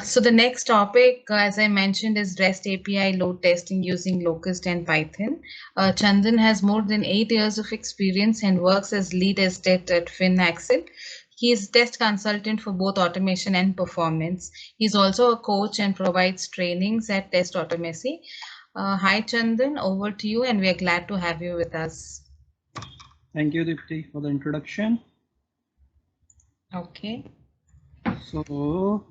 So the next topic, as I mentioned, is REST API load testing using Locust and Python. Chandan has more than 8 years of experience and works as lead estate at FinAxel. He is test consultant for both automation and performance. He's also a coach and provides trainings at Test Automacy. Hi Chandan, over to you, and we are glad to have you with us. Thank you, Dipti, for the introduction. Okay. So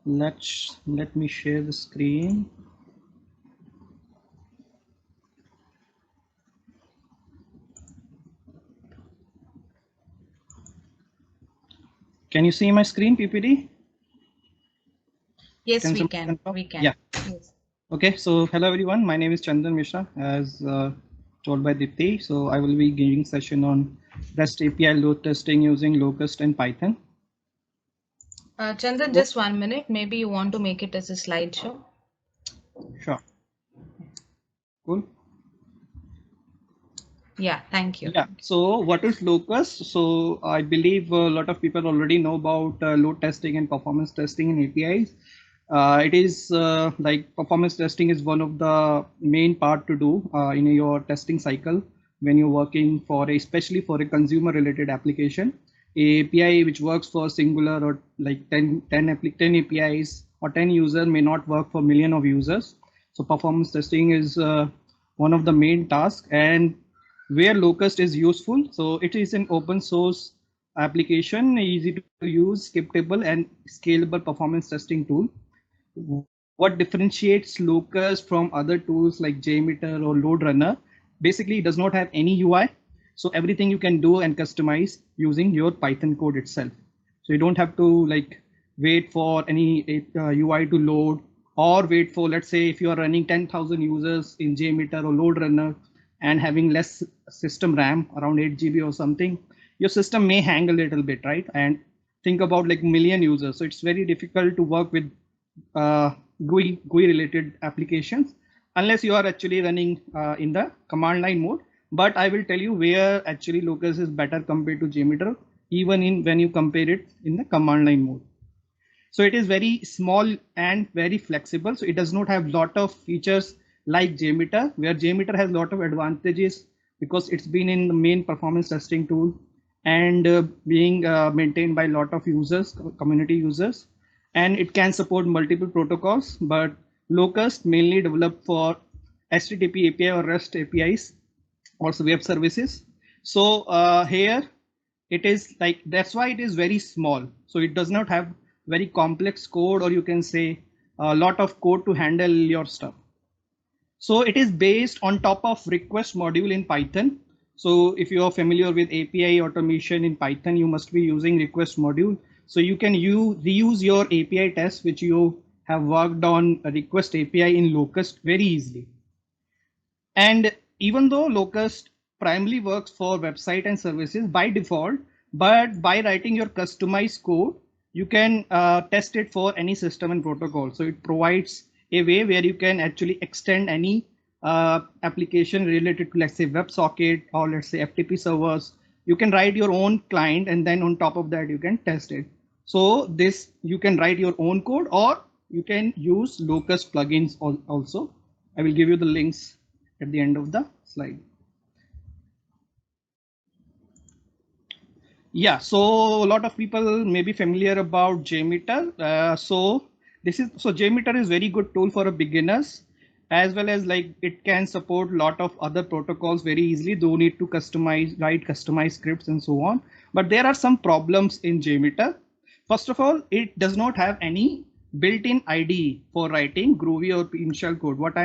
let me share the screen. Can you see my screen, PPD? Yes, we can. We can. Yeah. Yes. Okay, so hello everyone. My name is Chandan Mishra, as told by Dipti. So I will be giving session on REST API load testing using Locust and Python. Chandan, just 1 minute. Maybe you want to make it as a slideshow. Sure. Cool. Yeah, thank you. Yeah, so what is Locust? So I believe a lot of people already know about load testing and performance testing in APIs. It is like performance testing is one of the main part to do in your testing cycle when you're working for especially for a consumer related application. A API which works for singular or like 10 APIs or 10 users may not work for million of users. So performance testing is one of the main tasks, and where Locust is useful. So it is an open source application, easy to use, skipable and scalable performance testing tool. What differentiates Locust from other tools like JMeter or LoadRunner? Basically, it does not have any UI. So everything you can do and customize using your Python code itself. So you don't have to like wait for any UI to load, or wait for, let's say if you are running 10,000 users in JMeter or LoadRunner and having less system RAM, around 8 GB or something, your system may hang a little bit, right? And think about like million users. So it's very difficult to work with GUI related applications unless you are actually running in the command line mode. But I will tell you where actually Locust is better compared to JMeter, even in when you compare it in the command line mode. So it is very small and very flexible. So it does not have lot of features like JMeter, where JMeter has a lot of advantages because it's been in the main performance testing tool and being maintained by a lot of users, community users, and it can support multiple protocols. But Locust mainly developed for HTTP API or REST APIs, also web services. So here it is like, that's why it is very small. So it does not have very complex code, or you can say a lot of code to handle your stuff. So it is based on top of request module in Python. So if you are familiar with API automation in Python, you must be using request module. So you can reuse your API tests which you have worked on a request API in Locust very easily. And even though Locust primarily works for website and services by default, but by writing your customized code, you can test it for any system and protocol. So it provides a way where you can actually extend any application related to, let's say, WebSocket or let's say FTP servers. You can write your own client, and then on top of that, you can test it. So this, you can write your own code, or you can use Locust plugins also. I will give you the links at the end of the slide. Yeah, so a lot of people may be familiar about JMeter. So JMeter is very good tool for a beginners, as well as like it can support a lot of other protocols very easily. Don't need to write customized scripts and so on. But there are some problems in JMeter. First of all, it does not have any built-in IDE for writing Groovy or in-shell code. What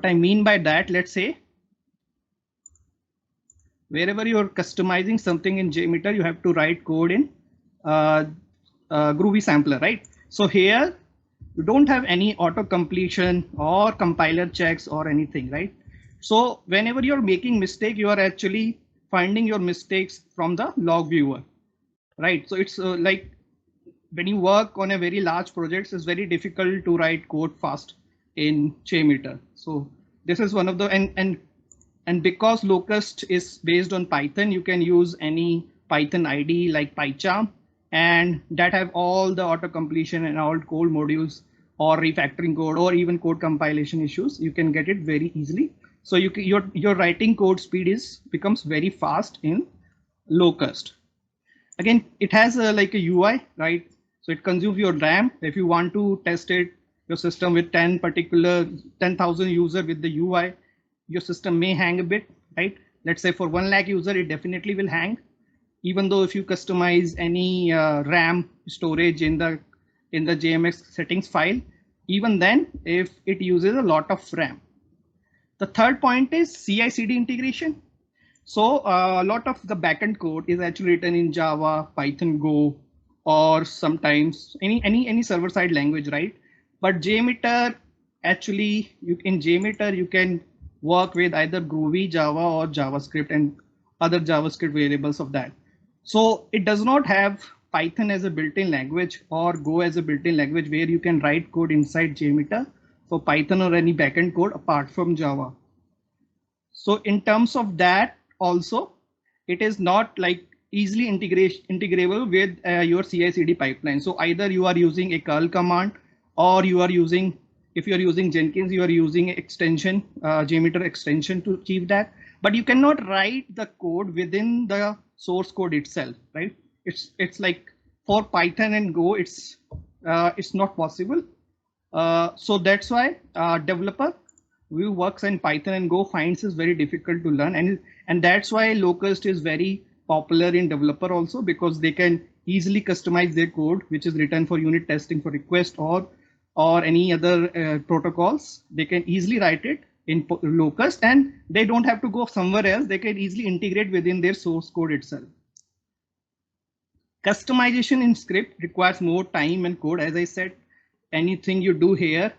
I mean by that, let's say, wherever you're customizing something in JMeter, you have to write code in Groovy sampler, right? So here you don't have any auto completion or compiler checks or anything, right? So whenever you're making mistake, you are actually finding your mistakes from the log viewer, right? So it's like when you work on a very large projects, it's very difficult to write code fast in JMeter. So this is one of the, and because Locust is based on Python, you can use any Python IDE like PyCharm, and that have all the auto completion and all code modules or refactoring code or even code compilation issues. You can get it very easily. So your writing code speed becomes very fast in Locust. Again, it has like a UI, right? So it consumes your RAM. If you want to test it, your system with 10,000 user with the UI, your system may hang a bit, right? Let's say for 1 lakh user, it definitely will hang. Even though if you customize any RAM storage in the JMX settings file, even then, if it uses a lot of RAM. The third point is CI/CD integration. So a lot of the backend code is actually written in Java, Python, Go, or sometimes any server side language, right? But JMeter actually in JMeter you can work with either Groovy, Java, or JavaScript and other JavaScript variables of that. So it does not have Python as a built-in language or Go as a built-in language where you can write code inside JMeter for Python or any backend code apart from Java. So in terms of that, also, it is not like easily integrable with your CI/CD pipeline. So either you are using a curl command, or you are using, if you are using Jenkins, you are using extension, JMeter extension to achieve that. But you cannot write the code within the source code itself, right? It's like for Python and Go, it's not possible. So that's why developer who works in Python and Go finds is very difficult to learn, and that's why Locust is very popular in developer also, because they can easily customize their code, which is written for unit testing for request or any other protocols. They can easily write it in Locust, and they don't have to go somewhere else. They can easily integrate within their source code itself. Customization in script requires more time and code. As I said, anything you do here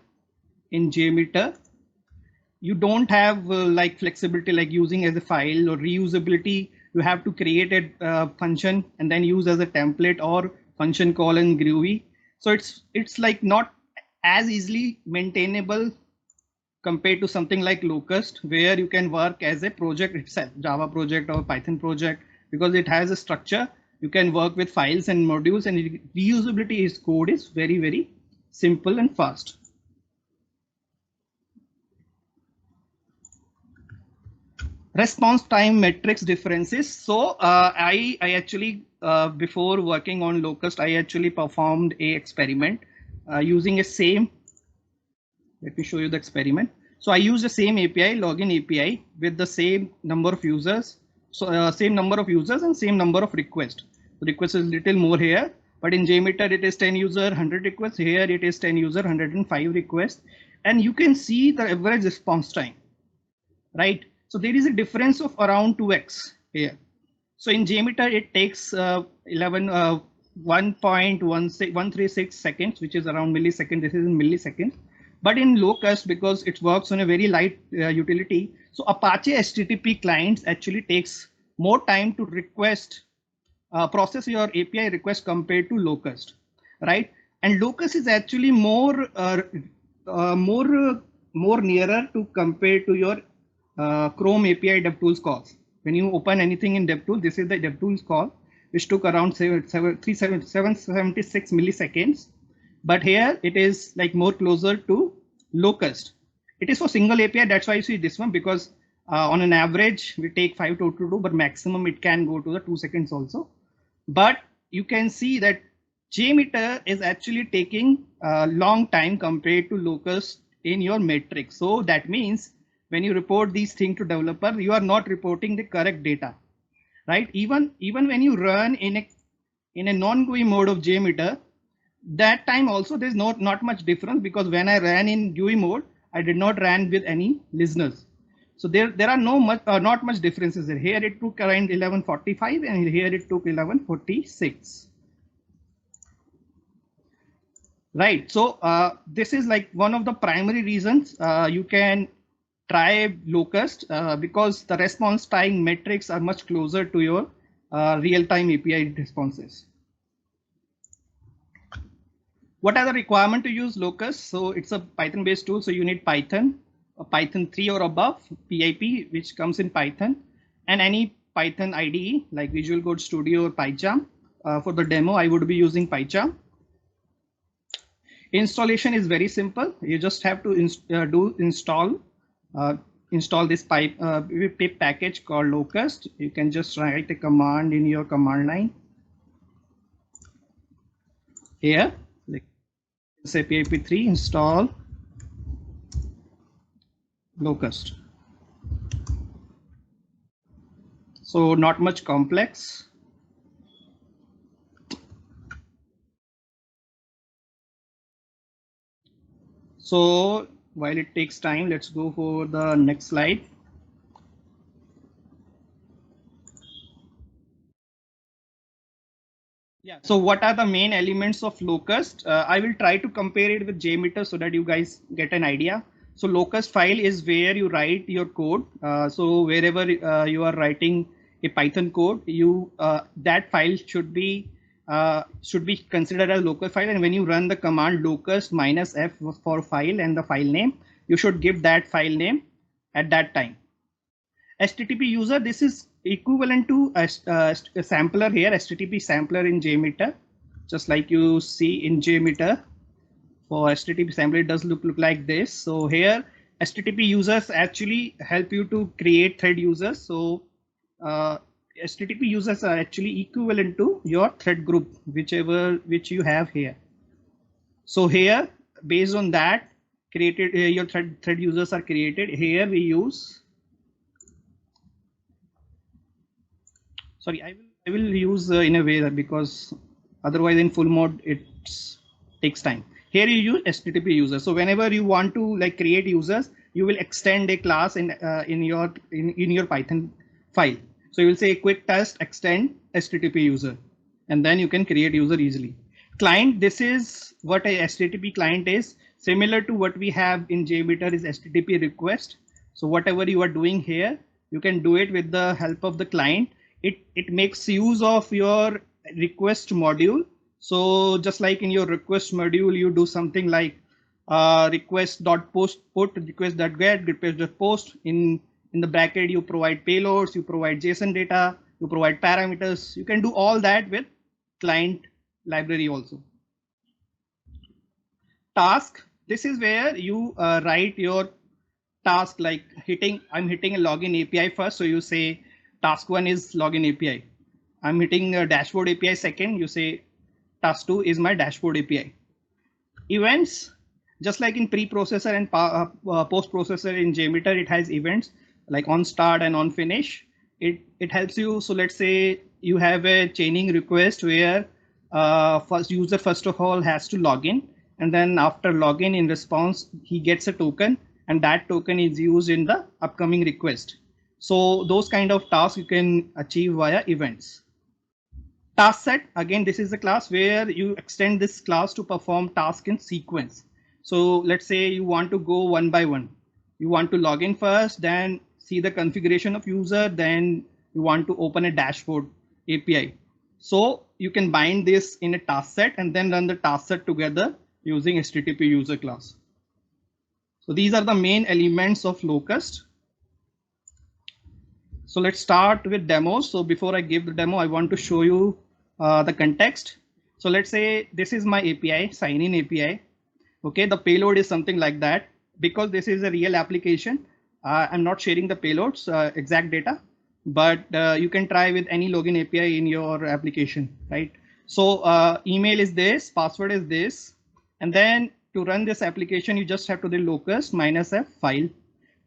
in JMeter, you don't have like flexibility like using as a file or reusability. You have to create a function and then use as a template or function call in Groovy. So it's like not as easily maintainable compared to something like Locust, where you can work as a project itself, Java project or Python project, because it has a structure. You can work with files and modules, and reusability is code is very, very simple and fast. Response time metrics differences. So I actually before working on Locust, I actually performed a experiment using a same. Let me show you the experiment. So I used the same API, login API, with the same number of users. So same number of users and same number of requests. The request is little more here, but in JMeter it is 10 user, 100 requests. Here it is 10 user, 105 requests, and you can see the average response time, right? So there is a difference of around 2x here. So in JMeter, it takes 1.136 seconds, which is around millisecond. This is in milliseconds. But in Locust, because it works on a very light utility, so Apache HTTP clients actually takes more time to request, process your API request compared to Locust, right? And Locust is actually more nearer to compare to your Chrome API DevTools calls. When you open anything in DevTools, this is the DevTools call, which took around 776 milliseconds. But here it is like more closer to Locust. It is for single API. That's why you see this one, because on an average, we take 5 to 2, but maximum it can go to the 2 seconds also. But you can see that JMeter is actually taking a long time compared to Locust in your metrics. So that means when you report these things to developer, you are not reporting the correct data, right? Even when you run in a non-GUI mode of JMeter, that time also there's not much difference, because when I ran in GUI mode, I did not run with any listeners. So there are not much differences there. Here it took around 1145 and here it took 1146. Right. So this is like one of the primary reasons you can try Locust, because the response time metrics are much closer to your real-time API responses. What are the requirements to use Locust? So it's a Python-based tool, so you need Python, Python 3 or above, PIP, which comes in Python, and any Python IDE like Visual Code Studio or PyCharm. for the demo, I would be using PyCharm. Installation is very simple. You just have to install this pip package called Locust. You can just write a command in your command line here, like say pip3 install Locust. So not much complex. So while it takes time, let's go for the next slide. Yeah. So what are the main elements of Locust? I will try to compare it with JMeter so that you guys get an idea. So Locust file is where you write your code. So wherever you are writing a Python code, that file should be considered as local file. And when you run the command locust -f for file and the file name, you should give that file name at that time. HTTP user, this is equivalent to a sampler here, HTTP sampler in JMeter, just like you see in JMeter. For HTTP sampler, it does look like this. So here, HTTP users actually help you to create thread users. So HTTP users are actually equivalent to your thread group, which you have here. So here, based on that, created your thread users are created. Here we use. Sorry, I will use in a way that because otherwise in full mode it takes time. Here you use HTTP user. So whenever you want to like create users, you will extend a class in your Python file. So you will say quick test extend HTTP user, and then you can create user easily. Client, this is what a HTTP client is. Similar to what we have in JMeter is HTTP request. So whatever you are doing here, you can do it with the help of the client. It makes use of your request module. So just like in your request module, you do something like request.post put, request.get, request.post. In the bracket, you provide payloads, you provide JSON data, you provide parameters. You can do all that with client library also. Task, this is where you write your task, like I'm hitting a login API first. So you say task 1 is login API. I'm hitting a dashboard API second. You say task 2 is my dashboard API. Events, just like in pre-processor and post-processor in JMeter, it has events like on start and on finish. It helps you. So let's say you have a chaining request where user first of all has to log in, and then after login, in response he gets a token, and that token is used in the upcoming request. So those kind of tasks you can achieve via events. Task set, again, this is a class where you extend this class to perform task in sequence. So let's say you want to go one by one. You want to log in first, then see the configuration of user, then you want to open a dashboard API. So you can bind this in a task set and then run the task set together using HTTP user class. So these are the main elements of Locust. So let's start with demos. So before I give the demo, I want to show you the context. So let's say this is my API, sign in API. Okay, the payload is something like that. Because this is a real application, I'm not sharing the payloads exact data, but you can try with any login API in your application, right? So email is this, password is this, and then to run this application, you just have to do locust -f file.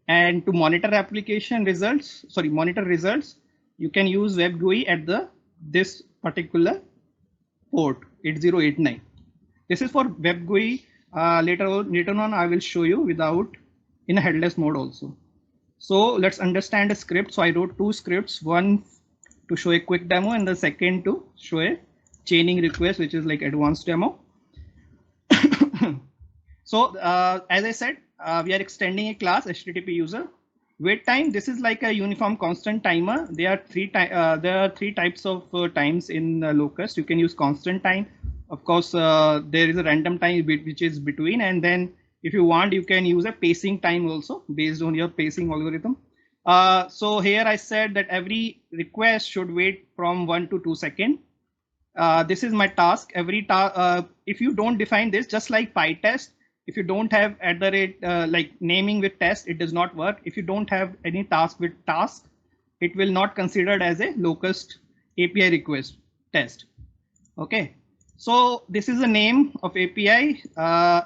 And to monitor application results, monitor results, you can use web GUI at this particular port 8089. This is for web GUI. Later on, I will show you without in a headless mode also. So let's understand a script. So I wrote two scripts, one to show a quick demo and the second to show a chaining request, which is like advanced demo. So as I said, we are extending a class HTTP user. Wait time, this is like a uniform constant timer. There are three types of times in Locust. You can use constant time. Of course, there is a random time which is between, and then if you want, you can use a pacing time also based on your pacing algorithm. So here I said that every request should wait from 1 to 2 seconds. this is my task. If you don't define this, just like PyTest, if you don't have at the rate like naming with test, it does not work. If you don't have any task with task, it will not considered as a locust API request test. Okay, so this is the name of API.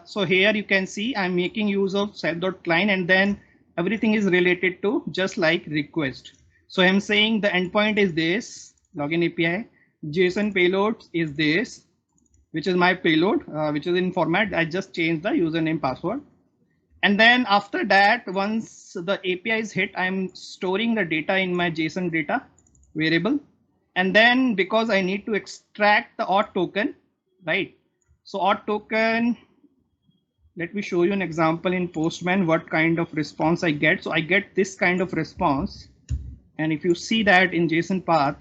So here you can see I'm making use of self.client, and then everything is related to just like request. So I'm saying the endpoint is this login API, JSON payload is this, which is my payload, which is in format. I just changed the username password. And then after that, once the API is hit, I'm storing the data in my JSON data variable. And then because I need to extract the auth token, right? So auth token, let me show you an example in Postman, what kind of response I get. So I get this kind of response. And if you see that in JSON path,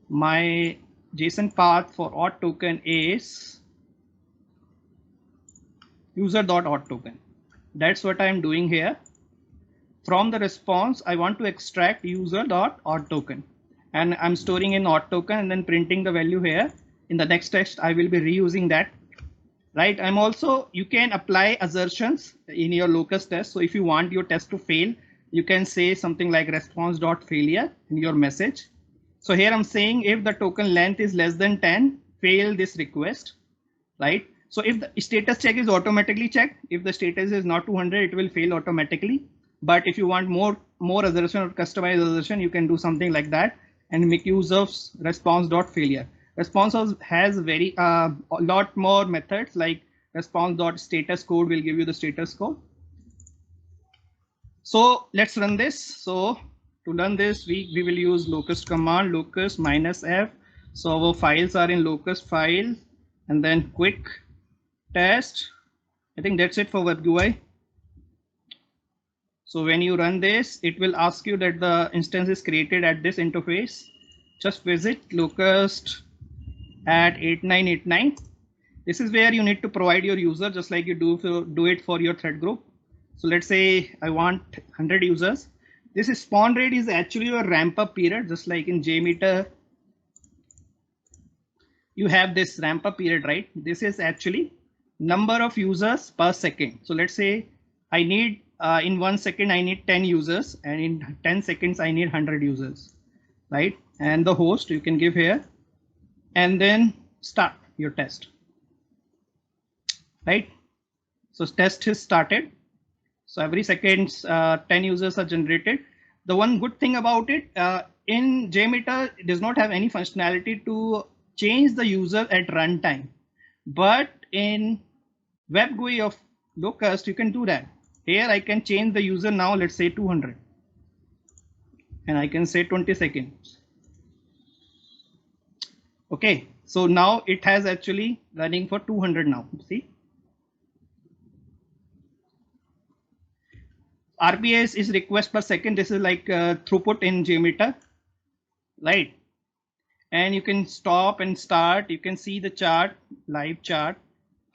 my JSON path for auth token is user.auth token. That's what I'm doing here. From the response, I want to extract user.auth token, and I'm storing in auth token and then printing the value here. In the next text, I will be reusing that. Right. I'm also, you can apply assertions in your locust test. So if you want your test to fail, you can say something like response.failure in your message. So here I'm saying if the token length is less than 10, fail this request, right? So if the status check is automatically checked, if the status is not 200, it will fail automatically. But if you want more assertion or customized assertion, you can do something like that and make use of response.failure. Response has a lot more methods, like response.status code will give you the status code. So let's run this. So to run this, we will use locust command, locust -f. So our files are in locust file, and then quick test. I think that's it for web UI. So when you run this, it will ask you that the instance is created at this interface. Just visit locust at 8989. This is where you need to provide your user, just like you do it for your thread group. So let's say I want 100 users. This spawn rate is actually your ramp up period, just like in JMeter. You have this ramp up period, right? This is actually number of users per second. So let's say I need in 1 second, I need 10 users, and in 10 seconds, I need 100 users, right? And the host you can give here, and then start your test, right? So test is started. So every second, 10 users are generated. The one good thing about it, in JMeter, it does not have any functionality to change the user at runtime. But in web GUI of Locust, you can do that. Here I can change the user now, let's say 200. And I can say 20 seconds. Okay, so now it has actually running for 200 now, see? RPS is request per second. This is like throughput in JMeter, right? And you can stop and start. You can see the chart, live chart,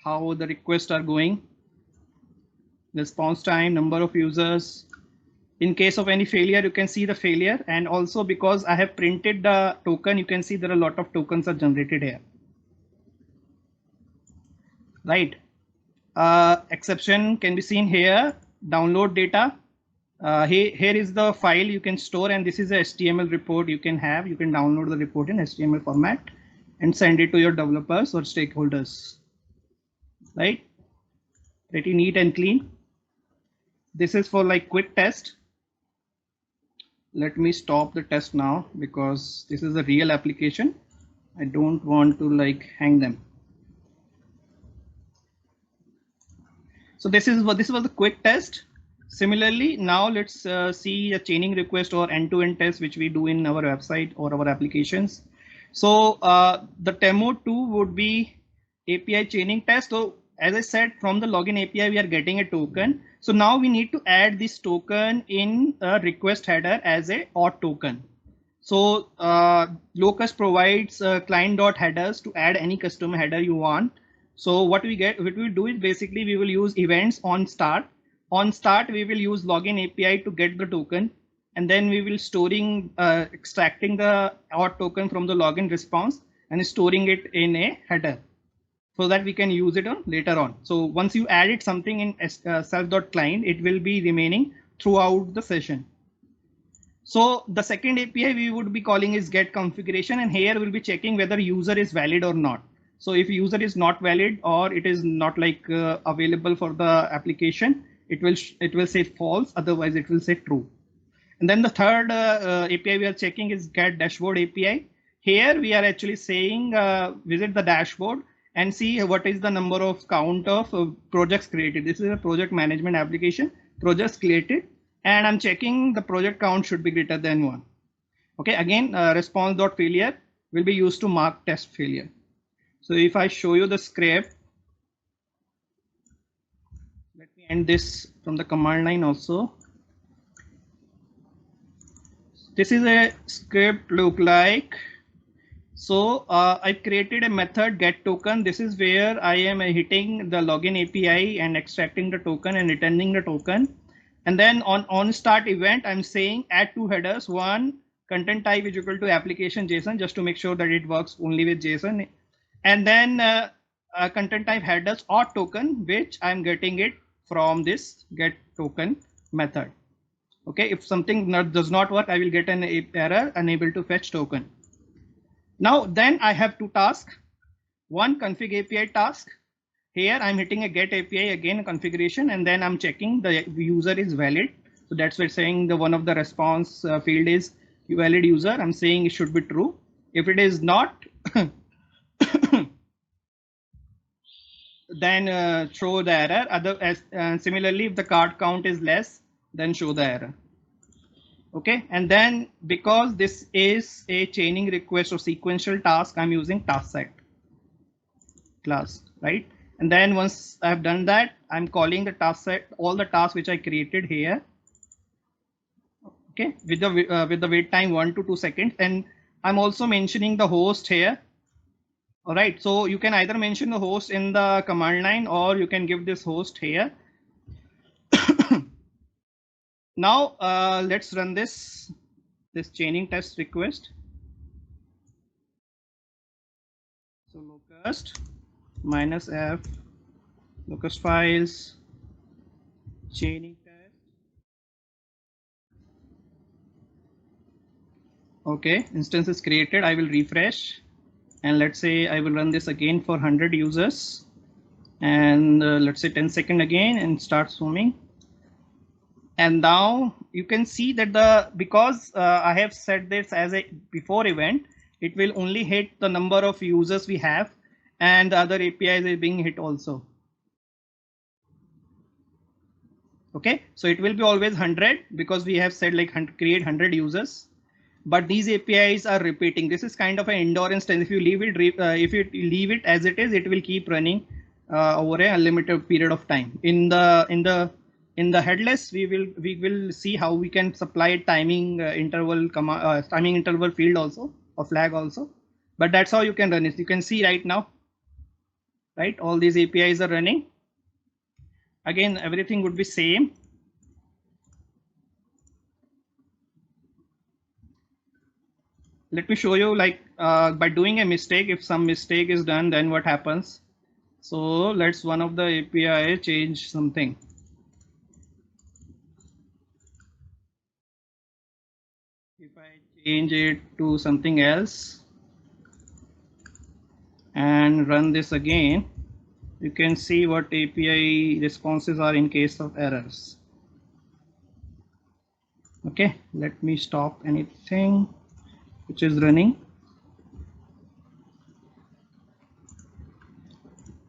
how the requests are going, response time, number of users. In case of any failure, you can see the failure. And also because I have printed the token, you can see there are a lot of tokens are generated here, right? Exception can be seen here. Download data. Here is the file you can store, and this is a HTML report you can have. You can download the report in HTML format and send it to your developers or stakeholders, right? Pretty neat and clean. This is for like quick test. Let me stop the test now because this is a real application. I don't want to like hang them. So this was the quick test. Similarly, now let's see a chaining request or end-to-end test, which we do in our website or our applications. So the demo 2 would be API chaining test. So as I said, from the login API, we are getting a token. So now we need to add this token in a request header as a auth token. So Locust provides client.headers to add any custom header you want. So what we do is basically we will use events on start. On start, we will use login API to get the token. and then we will extracting the auth token from the login response and storing it in a header so that we can use it on later on. So once you added something in self.client, it will be remaining throughout the session. So the second API we would be calling is get configuration, and here we'll be checking whether user is valid or not. So if user is not valid or it is not like available for the application, it will say false. Otherwise, it will say true. And then the third API we are checking is get dashboard API. Here we are actually saying visit the dashboard and see what is the number of count of projects created. This is a project management application, projects created, and I'm checking the project count should be greater than 1. Okay, again, response.failure will be used to mark test failure. So if I show you the script, let me end this from the command line also. This is a script look like. So I've created a method get token. This is where I am hitting the login API and extracting the token and returning the token. And then on start event, I'm saying add two headers. One, content type is equal to application JSON, just to make sure that it works only with JSON. And then content type headers or token, which I'm getting it from this get token method. Okay, if something does not work, I will get an error unable to fetch token. Now then I have two tasks. One config API task. Here I'm hitting a get API again configuration, and then I'm checking the user is valid. So that's why saying the one of the response field is valid user. I'm saying it should be true. If it is not, then show the error. Similarly, if the card count is less, then show the error. Okay, and then because this is a chaining request or sequential task, I'm using task set class, right? And then once I've done that, I'm calling the task set, all the tasks which I created here. Okay, with the wait time 1 to 2 seconds, and I'm also mentioning the host here. All right, so you can either mention the host in the command line or you can give this host here. Now let's run this chaining test request. So locust -f locust files chaining test. Okay, instance is created. I will refresh, and let's say I will run this again for 100 users, and let's say 10 seconds again and start zooming. And now you can see that because I have set this as a before event, it will only hit the number of users we have, and the other APIs is being hit also. Okay, so it will be always 100 because we have said like create 100 users, but these APIs are repeating. This is kind of an endurance test. If you leave it as it is, it will keep running over a unlimited period of time. In the headless, we will see how we can supply timing interval field also, or flag also, but that's how you can run it. You can see right now, right? All these APIs are running. Again, everything would be same. Let me show you like by doing a mistake, if some mistake is done, then what happens. So let's one of the API change something. If I change it to something else and run this again, you can see what API responses are in case of errors. Okay, let me stop anything which is running.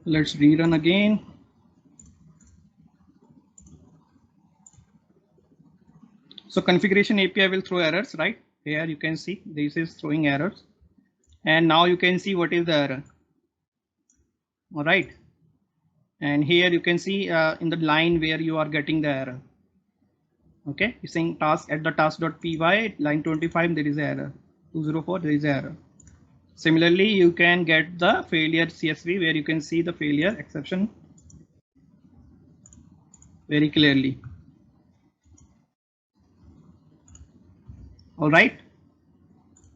Let's rerun again. So configuration API will throw errors, right? Here you can see this is throwing errors, and now you can see what is the error. All right, and here you can see in the line where you are getting the error. Okay, you're saying task at the task.py line 25 there is an error, 204 there is an error. Similarly, you can get the failure CSV where you can see the failure exception very clearly. All right.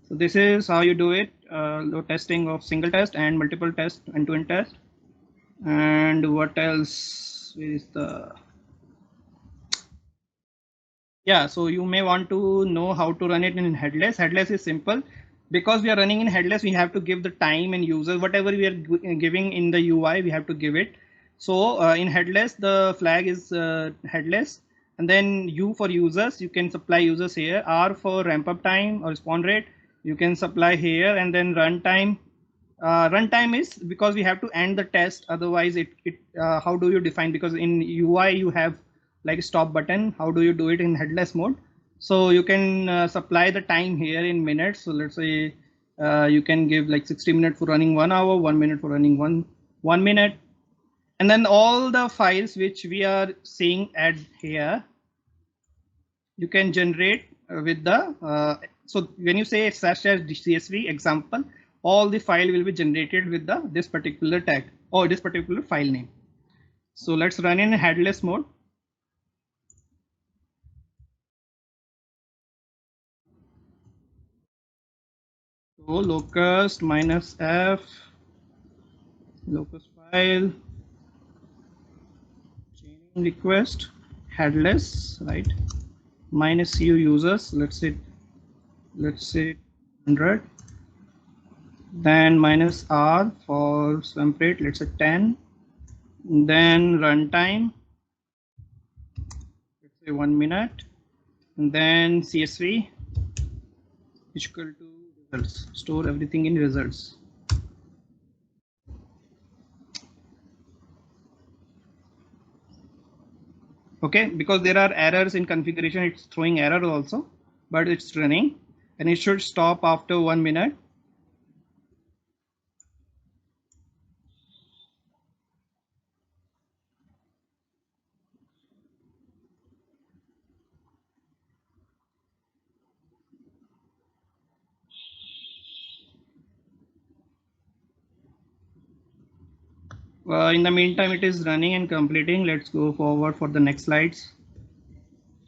So this is how you do it. Load testing of single test and multiple test, end-to-end test. And what else is the, yeah, so you may want to know how to run it in headless. Headless is simple. Because we are running in headless, we have to give the time and users, whatever we are giving in the UI, we have to give it. So in headless, the flag is headless. And then U for users, you can supply users here. R for ramp up time or spawn rate, you can supply here. And then runtime. Runtime is because we have to end the test. Otherwise, how do you define? Because in UI, you have like stop button. How do you do it in headless mode? So you can supply the time here in minutes. So let's say you can give like 60 minutes for running 1 hour, 1 minute for running one minute. And then all the files which we are seeing at here, you can generate with the, so when you say /csv example, all the file will be generated with this particular tag or this particular file name. So let's run in headless mode. So locust -f locust file chaining request headless, right? -u users, let's say 100. Then -r for swamp rate, let's say 10. Then runtime, let's say 1 minute. And then CSV is equal to results. Store everything in results. Okay, because there are errors in configuration, it's throwing error also, but it's running and it should stop after 1 minute. In the meantime, it is running and completing. Let's go forward for the next slides.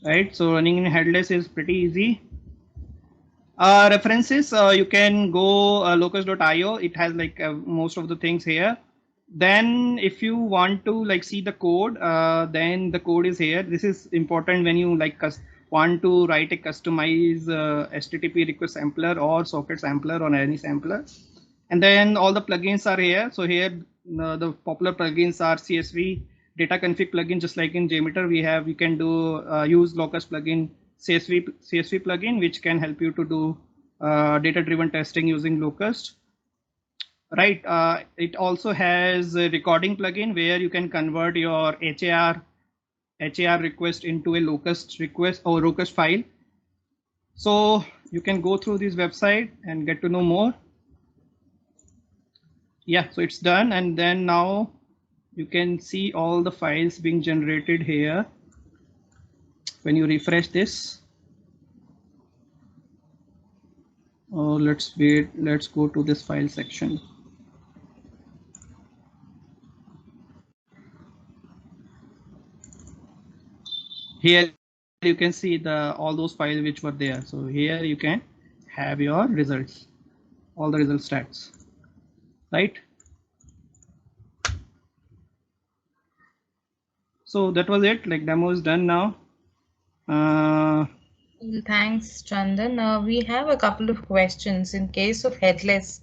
Right, so running in headless is pretty easy. References, you can go locust.io. It has like most of the things here. Then if you want to like see the code, then the code is here. This is important when you like want to write a customized HTTP request sampler or socket sampler on any sampler. And then all the plugins are here. So here the popular plugins are CSV data config plugin, just like in JMeter you can do use locust plugin, CSV plugin, which can help you to do data driven testing using locust. Right, it also has a recording plugin where you can convert your HAR request into a locust request or locust file. So you can go through this website and get to know more. Yeah, so it's done, and then now you can see all the files being generated here. When you refresh this, let's wait, let's go to this file section. Here you can see all those files which were there. So here you can have your results, all the result stats, right? So that was it, like demo is done now. Thanks, Chandan. We have a couple of questions. In case of headless,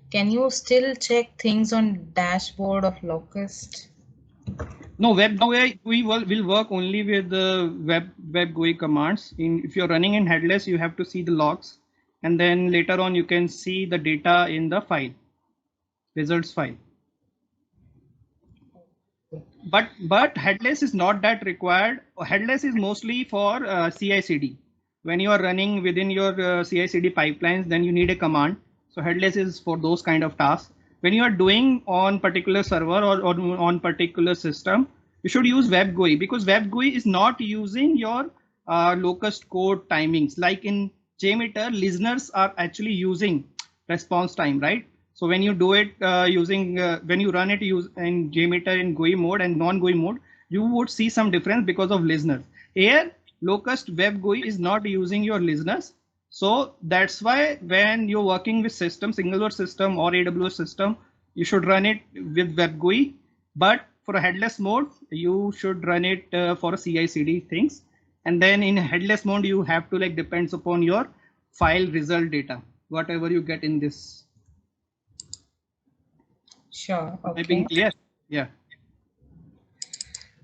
can you still check things on dashboard of Locust? No, we will work only with the web GUI commands. If you're running in headless, you have to see the logs, and then later on you can see the data in the file, results file. But headless is not that required. Headless is mostly for CI/CD. When you are running within your CI/CD pipelines, then you need a command. So headless is for those kind of tasks. When you are doing on particular server or on particular system, you should use web GUI, because web GUI is not using your locust code timings. Like in JMeter, listeners are actually using response time, right? So when you do it when you run it in JMeter in GUI mode and non-GUI mode, you would see some difference because of listeners. Here, locust web GUI is not using your listeners. So that's why when you're working with system, single system or AWS system, you should run it with web GUI. But for a headless mode, you should run it for a CI/CD things. And then in headless mode, you have to like depends upon your file result data, whatever you get in this. Sure. Am I Okay. being clear? Yeah.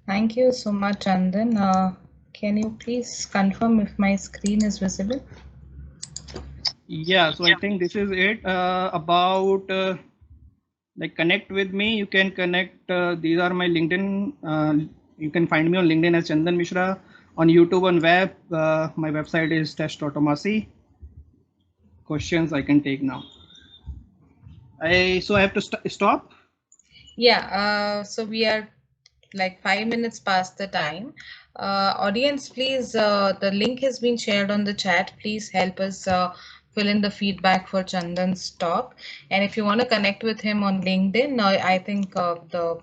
Thank you so much, Chandan. Can you please confirm if my screen is visible? Yeah, so I think this is it about like connect with me. You can connect. These are my LinkedIn. You can find me on LinkedIn as Chandan Mishra. On YouTube and web, my website is test.automasi. Questions I can take now. I have to stop. Yeah. So we are like 5 minutes past the time. Audience, please, the link has been shared on the chat. Please help us fill in the feedback for Chandan's talk. And if you want to connect with him on LinkedIn, I think the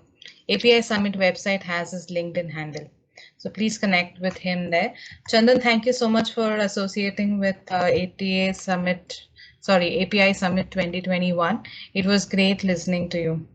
API Summit website has his LinkedIn handle. So please connect with him there. Chandan, thank you so much for associating with API Summit 2021. It was great listening to you.